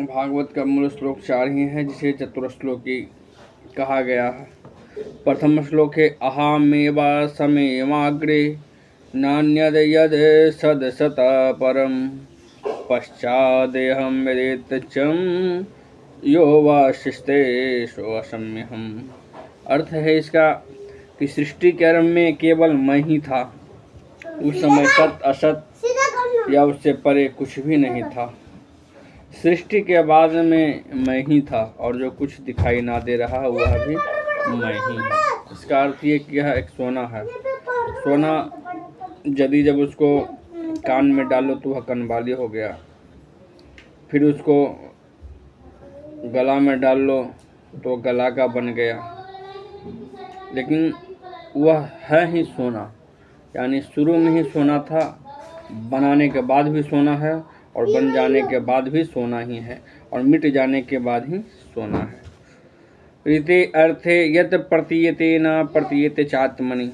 भागवत का मूल श्लोक 4 ही है, जिसे चतुश्लोकी कहा गया है। प्रथम श्लोक है अहमेव समेवाग्रे नान्यद यद सदसत परम पश्चादेहं वेदेत चं यो वाशिष्टे सोऽसम्यहम्। अर्थ है इसका कि सृष्टि के आरंभ में केवल मैं ही था। उस समय सत असत या उससे परे कुछ भी नहीं था। सृष्टि के बाद में मैं ही था, और जो कुछ दिखाई ना दे रहा है वह भी मैं ही हूँ। इसका अर्थ ये कि यह एक सोना है। सोना यदि जब उसको कान में डालो तो वह कनवाली हो गया, फिर उसको गला में डाल लो तो गला का बन गया, लेकिन वह है ही सोना। यानी शुरू में ही सोना था, बनाने के बाद भी सोना है, और बन जाने के बाद भी सोना ही है, और मिट जाने के बाद ही सोना है। रीते अर्थे यत प्रतीयते न प्रतीयते चात्मनि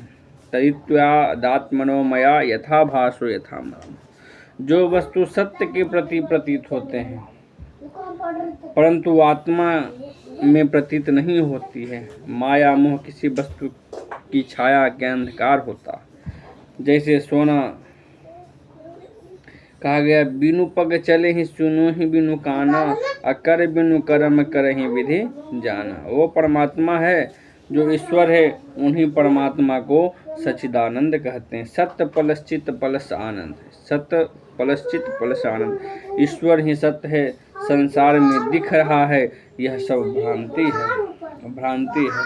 तदित्वादात्मनो मया यथा भासो यथा मरम। जो वस्तु सत्य के प्रति प्रतीत होते हैं परंतु आत्मा में प्रतीत नहीं होती है, माया मोह किसी वस्तु की छाया के अंधकार होता। जैसे सोना कहा गया, बिनु पग चले ही सुनो ही बिनु काना, अकर बिनु कर्म करहि विधि जाना। वो परमात्मा है जो ईश्वर है, उन्हीं परमात्मा को सच्चिदानंद कहते हैं। सत्य प्लस चित्त प्लस आनंद, सत्य प्लस चित्त प्लस आनंद। ईश्वर ही सत्य है, संसार में दिख रहा है यह सब भ्रांति है।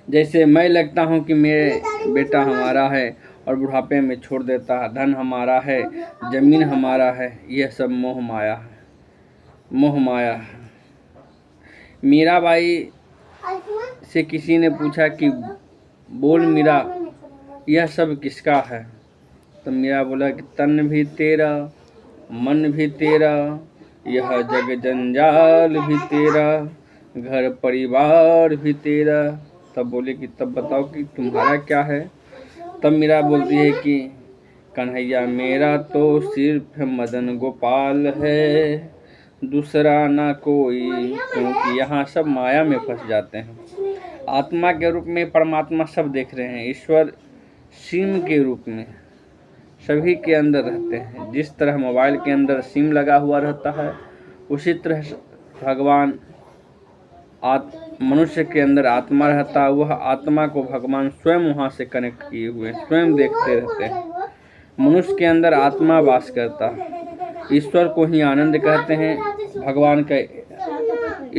जैसे मैं लगता हूँ कि मेरे बेटा हमारा है और बुढ़ापे में छोड़ देता है, धन हमारा है, जमीन हमारा है, यह सब मोह माया है। मीराबाई से किसी ने पूछा कि बोल मीरा, यह सब किसका है? तो मीरा बोला कि तन भी तेरा, मन भी तेरा, यह जग जंजाल भी तेरा, घर परिवार भी तेरा। तब बोले कि तब बताओ कि तुम्हारा क्या है? तब मीरा बोलती है कि कन्हैया मेरा तो सिर्फ मदन गोपाल है, दूसरा ना कोई, क्योंकि यहाँ सब माया में फंस जाते हैं। आत्मा के रूप में परमात्मा सब देख रहे हैं, ईश्वर सिम के रूप में सभी के अंदर रहते हैं। जिस तरह मोबाइल के अंदर सिम लगा हुआ रहता है, उसी तरह भगवान मनुष्य के अंदर आत्मा रहता है। वह आत्मा को भगवान स्वयं वहाँ से कनेक्ट किए हुए स्वयं देखते रहते हैं। मनुष्य के अंदर आत्मा वास करता है। ईश्वर को ही आनंद कहते हैं, भगवान का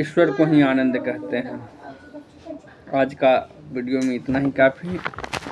ईश्वर को ही आनंद कहते हैं। आज का वीडियो में इतना ही काफ़ी है।